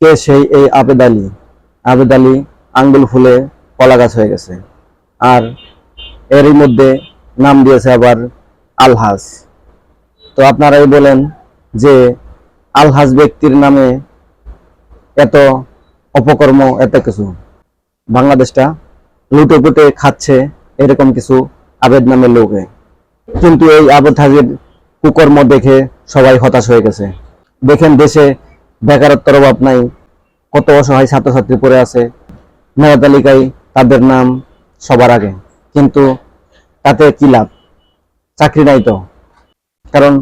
কে সেই এই আবেদ আলী? আবেদ আলী আঙ্গুল ফুলে কলা গাছ হয়ে গেছে। আর এরই মধ্যে নাম দিয়েছে আবার আলহাজ। তো আপনারাই বলেন যে আলহাজ ব্যক্তির নামে এত অপকর্ম, এত কিছু, বাংলাদেশটা লুটে পুটে খাচ্ছে এরকম কিছু আবেদ নামের লোকে। কিন্তু এই আবেদ হাজির কুকর্ম দেখে সবাই হতাশ হয়ে গেছে। দেখেন দেশে বেকারত্বের অভাব নাই, কত অসহায় ছাত্রছাত্রী পড়ে আছে, মেধা তালিকায় তাদের নাম সবার আগে, কিন্তু তাতে কি লাভ? চাকরি নাই তো। কারণ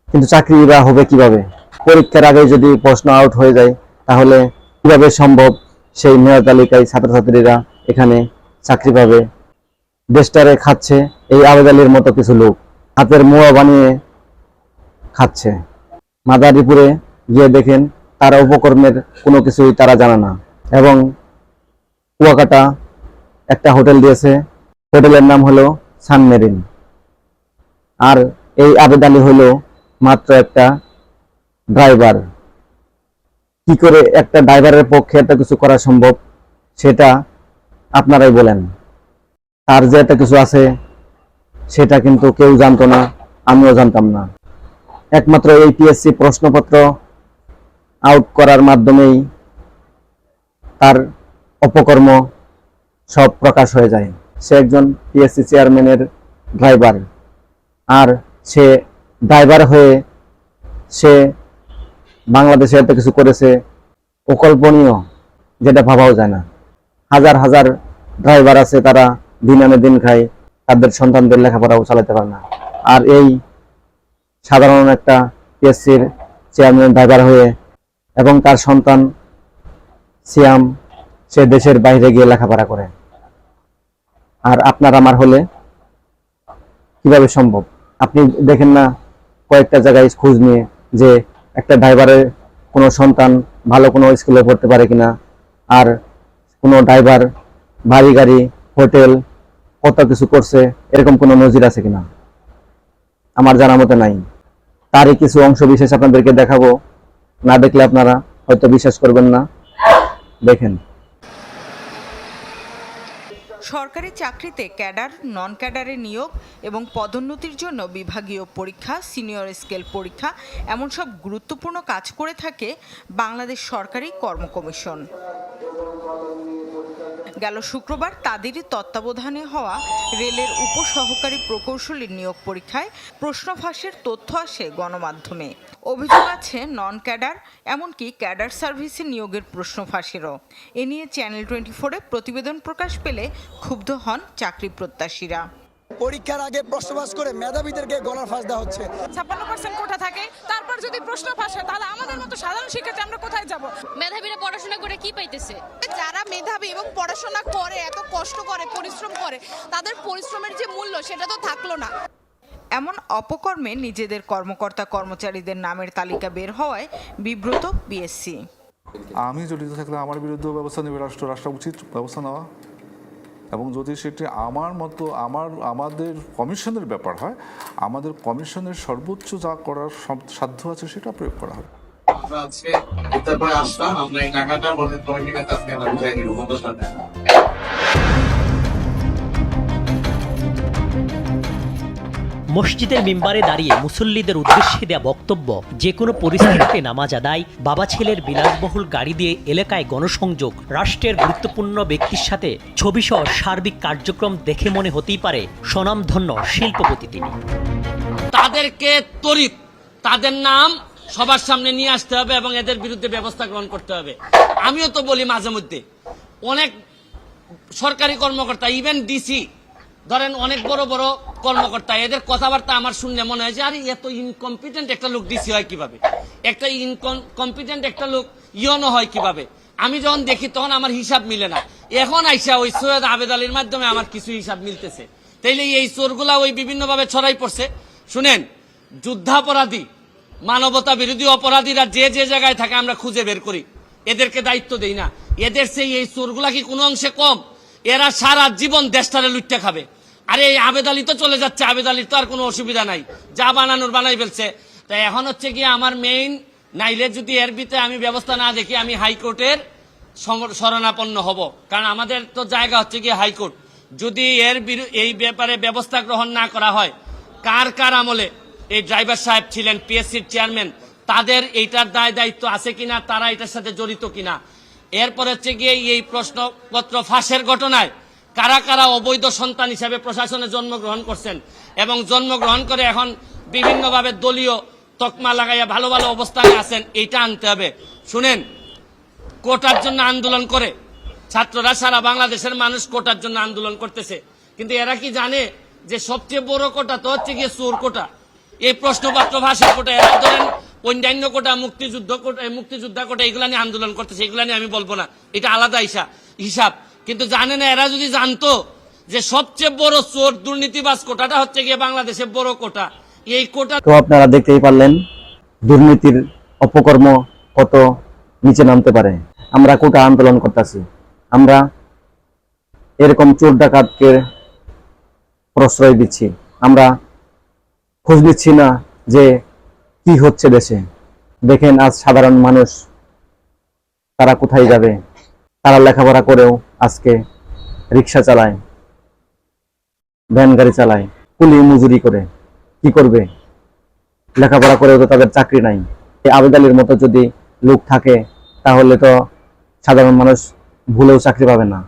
কিন্তু চাকরিরা হবে কিভাবে? পরীক্ষার আগে যদি প্রশ্ন আউট হয়ে যায় তাহলে কিভাবে সম্ভব সেই মেধা তালিকায় ছাত্রছাত্রীরা এখানে চাকরি পাবে? দেশটারে খাচ্ছে এই আবেদ আলীর মতো কিছু লোক, হাতের মোয়া বানিয়ে খাচ্ছে। মাদারীপুরে গিয়ে দেখেন তারা উপকর্মের কোনো কিছুই তারা জানে না। এবং কুয়াকাটা একটা হোটেল দিয়েছে, হোটেলের নাম হলো সানমেরিন। আর এই আবেদ আলী হলো মাত্র একটা ড্রাইভার। কি করে একটা ড্রাইভারের পক্ষে এত কিছু করা সম্ভব সেটা আপনারাই বলেন। তার যে এত কিছু আছে সেটা কিন্তু কেউ জানতো না, আমিও জানতাম না। একমাত্র এই পিএসসি প্রশ্নপত্র আউট করার মাধ্যমেই তার অপকর্ম সব প্রকাশ হয়ে যায়। সে একজন পিএসসি চেয়ারম্যানের ড্রাইভার, আর সে ড্রাইভার হয়ে সে বাংলাদেশে এত কিছু করেছে, অকল্পনীয়, যেটা ভাবাও যায় না। হাজার হাজার ড্রাইভার আছে, তারা দিন আনে দিন খায়, তাদের সন্তানদের লেখাপড়াও চালাতে পারে না। আর এই সাধারণ একটা পিএসসির চেয়ারম্যান ড্রাইভার হয়ে এবং তার সন্তান সিয়াম সে দেশের বাইরে গিয়ে লেখাপড়া করে। আর আপনার আমার হলে কিভাবে সম্ভব? আপনি দেখেন না কয়েকটা জায়গায় খোঁজ নিয়ে যে একটা ড্রাইভারের কোনো সন্তান ভালো কোনো স্কুলে পড়তে পারে কিনা, আর কোনো ড্রাইভার বাড়ি গাড়ি হোটেল কত কিছু করছে এরকম কোনো নজির আছে কিনা? আমার জানার মতো নাই। তারই কিছু অংশ বিশেষ আপনাদেরকে দেখাবো, না দেখলে আপনারা হয়তো বিশ্বাস করবেন না। দেখেন। সরকারি চাকরিতে ক্যাডার, নন ক্যাডারে নিয়োগ এবং পদোন্নতির জন্য বিভাগীয় পরীক্ষা, সিনিয়র স্কেল পরীক্ষা এমন সব গুরুত্বপূর্ণ কাজ করে থাকে বাংলাদেশ সরকারি কর্ম কমিশন। গেল শুক্রবার তাদেরই তত্ত্বাবধানে হওয়া রেলের উপসহকারী প্রকৌশলীর নিয়োগ পরীক্ষায় প্রশ্ন ফাঁসের তথ্য আসে গণমাধ্যমে। অভিযোগ আছে নন ক্যাডার, এমনকি ক্যাডার সার্ভিসে নিয়োগের প্রশ্ন ফাঁসেরও। এ নিয়ে চ্যানেল 24-এ প্রতিবেদন প্রকাশ পেলে ক্ষুব্ধ হন চাকরি প্রত্যাশীরা। পরীক্ষার আগে প্রশ্ন ফাঁস করে মেধাবীদেরকে গলার ফাঁস দেওয়া হচ্ছে। 56% কোটা থাকে, তারপর যদি প্রশ্ন ফাঁস হয় তাহলে আমাদের মতো সাধারণ শিক্ষার্থী আমরা কোথায় যাব? মেধাবীরা পড়াশোনা করে কি পাইতেছে? যারা মেধাবী এবং পড়াশোনা করে, এত কষ্ট করে, পরিশ্রম করে, তাদের পরিশ্রমের যে মূল্য সেটা তো থাকলো না। এমন অপকর্মে নিজেদের কর্মকর্তা কর্মচারীদের নামের তালিকা বের হওয়ায় বিব্রত পিএসসি। আমি জড়িত থাকলে আমার বিরুদ্ধে ব্যবস্থা নেবে রাষ্ট্র উচিত ব্যবস্থা নেওয়া। এবং যদি সেটি আমার মতো আমাদের কমিশনের ব্যাপার হয়, আমাদের কমিশনের সর্বোচ্চ যা করার সাধ্য আছে সেটা প্রয়োগ করা হবে। মসজিদের মিম্বারে দাঁড়িয়ে মুসল্লিদের উদ্দেশ্যে দেয়া বক্তব্য, যে কোনো পরিস্থিতিতে নামাজ আদায়, বাবা ছেলের বিলাসবহুল গাড়ি দিয়ে এলাকায় গণসংযোগ, রাষ্ট্রের গুরুত্বপূর্ণ ব্যক্তির সাথে ছবিসহ সার্বিক কার্যক্রম দেখে মনে হতেই পারে স্বনামধন্য শিল্পপতি তিনি। তাদেরকে ত্বরিত তাদের নাম সবার সামনে নিয়ে আসতে হবে এবং এদের বিরুদ্ধে ব্যবস্থা গ্রহণ করতে হবে। আমিও তো বলি মাঝে মধ্যে, অনেক সরকারি কর্মকর্তা, ইভেন ডিসি ধরেন, অনেক বড় বড় কর্মকর্তা, এদের কথাবার্তা আমার শুনলে মনে হয় যে আরে এত ইনকম্পিটেন্ট একটা লোক ডিসি হয় কিভাবে, একটা ইনকম্পিটেন্ট একটা লোক ইয়নো হয় কিভাবে। আমি যখন দেখি তখন আমার হিসাব মিলে না। এখন আইসা ওই সৈয়দ আবেদ আলীর মাধ্যমে আমার কিছু হিসাব মিলতেছে। তাইলে এই চোরগুলা ওই বিভিন্নভাবে ছড়াই পড়ছে। শুনেন, যুদ্ধাপরাধী, মানবতা বিরোধী অপরাধীরা যে যে জায়গায় থাকে আমরা খুঁজে বের করি, এদেরকে দায়িত্ব দেই না। এদের সেই এই চোরগুলা কি কোনো অংশে কম? এরা সারা জীবন দেশটারে লুটতে খাবে। আরে এই আবেদ আলী তো চলে যাচ্ছে, আবেদ আলীর তো আর কোনো অসুবিধা নাই, যা বানানোর বানাই ফেলছে। তাই এখন হচ্ছে কি, আমার মেইন নাইলে যদি এর ভিতরে আমি ব্যবস্থা না দেখি আমি হাইকোর্টের শরণাপন্ন হব, কারণ আমাদের তো জায়গা হচ্ছে কি হাইকোর্ট। যদি এই ব্যাপারে ব্যবস্থা গ্রহণ না করা হয়, কার কার আমলে এই ড্রাইভার সাহেব ছিলেন, পিএসসির চেয়ারম্যান, তাদের এইটার দায় দায়িত্ব আছে কিনা, তারা এটার সাথে জড়িত কিনা। এরপর হচ্ছে গিয়ে এই প্রশ্নপত্র ফাঁসের ঘটনায় কারা কারা অবৈধ সন্তান হিসাবে প্রশাসনে জন্মগ্রহণ করছেন এবং জন্মগ্রহণ করে এখন বিভিন্নভাবে দলীয় তকমা লাগাইয়া ভালো ভালো অবস্থানে আছেন, এইটা আনতে হবে। শুনেন, কোটার জন্য আন্দোলন করে ছাত্ররা, সারা বাংলাদেশের মানুষ কোটার জন্য আন্দোলন করতেছে, কিন্তু এরা কি জানে যে সবচেয়ে বড় কোটা তো হচ্ছে গিয়ে চোর কোটা, এই প্রশ্নপত্র ফাঁসের কোটা। এরা ধরেন অন্যান্য কোটা, মুক্তিযোদ্ধা কোটা, এগুলা নিয়ে আন্দোলন করতেছে, এগুলা নিয়ে আমি বলবো না, এটা আলাদা হিসাব। কিন্তু জানে না, এরা যদি জানতো যে সবচেয়ে বড় চোর দুর্নীতিবাজ কোটাটা হচ্ছে গিয়ে বাংলাদেশের বড় কোটা, এই কোটা। তো আপনারা দেখতেই পারলেন দুর্নীতির অপকর্ম কত নিচে নামতে পারে। আমরা কোটা আন্দোলন করতেছি, আমরা এরকম চোর ডাকাতকে প্রশ্রয় দিচ্ছি, আমরা খোঁজ নিচ্ছি না যে কি হচ্ছে দেশে। দেখেন আজ সাধারণ মানুষ তারা কোথায় যাবে, তারা লেখাপড়া করেও আজকে রিক্সা চালায়, ভ্যান গাড়ি চালায়, কুলি মজুরি করে কি করবে, লেখাপড়া করেও তো তাদের চাকরি নাই। এই আবেদ আলীর মতো যদি লোক থাকে তাহলে তো সাধারণ মানুষ ভুলেও চাকরি পাবে না।